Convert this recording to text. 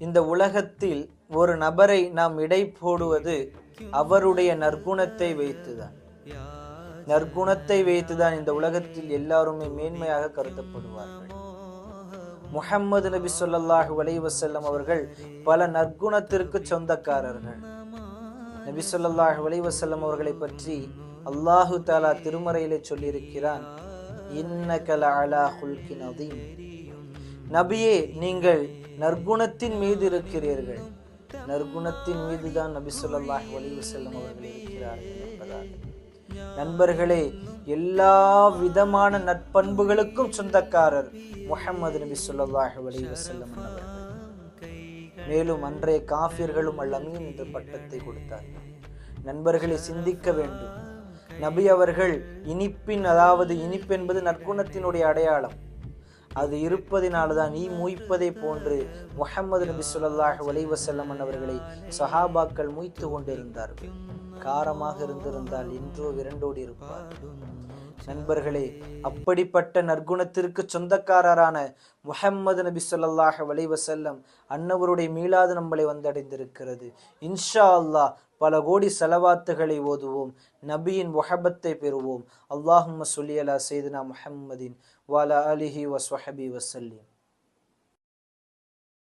இந்த உலகத்தில் ஒரு நபரை நாம் இடை போடுவது அவருடைய நற்குணத்தை வைத்துதான். நற்குணத்தை வைத்துதான் இந்த உலகத்தில் எல்லாருமே மேன்மையாக கருதப்படுவார்கள். முஹம்மது நபி ஸல்லல்லாஹு அலைஹி வஸல்லம் அவர்கள் பல நற்குணத்திற்கு சொந்தக்காரர்கள். நபி ஸல்லல்லாஹு அலைஹி வஸல்லம் அவர்களை பற்றி அல்லாஹு தஆலா திருமறையிலே சொல்லியிருக்கிறான், இன்னக லஅலா குல்கின் அதீம். நபியே, நீங்கள் நற்குணத்தின் மீது இருக்கிறீர்கள். நற்குணத்தின் மீதுதான் நபி ஸல்லல்லாஹு அலைஹி வஸல்லம் அவர்கள் இருக்கிறார்கள் என்பதாக. நண்பர்களே, எல்லா விதமான நற்பண்புகளுக்கும் சொந்தக்காரர் முஹம்மது நபி ஸல்லல்லாஹு அலைஹி வஸல்லம் அவர்கள். மேலும் அன்றைய காஃபிர்களும் அல்-அமீன் என்ற பட்டத்தை கொடுத்தார்கள். நண்பர்களை சிந்திக்க வேண்டும். நபி அவர்கள் இனிப்பின், அதாவது இனிப்பு என்பது நற்குணத்தினுடைய அடையாளம், அது இருப்பதினால்தான் ஈ மூய்ப்பதை போன்று முஹம்மது நபி ஸல்லல்லாஹு அலைஹி வஸல்லம் அவர்களை சஹாபாக்கள் மூய்த்து கொண்டிருந்தார்கள். காரமாக இருந்திருந்தால் இன்றோ விரண்டோடி இருப்பார்கள். நண்பர்களே, அப்படிப்பட்ட நற்குணத்திற்கு சொந்தக்காரரான முஹம்மது நபி ஸல்லல்லாஹு அலைஹி வஸல்லம் அன்னவருடைய மீலாது நம்மளை வந்தடைந்திருக்கிறது. இன்ஷா அல்லாஹ் பல கோடி ஸலவாத்துகளை ஓதுவோம், நபியின் முஹப்பத்தை பெறுவோம். அல்லாஹும்ம ஸல்லி அலா ஸையிதினா முஹம்மதின் வ அலா ஆலிஹி வ ஸஹ்பிஹி வஸல்லிம்.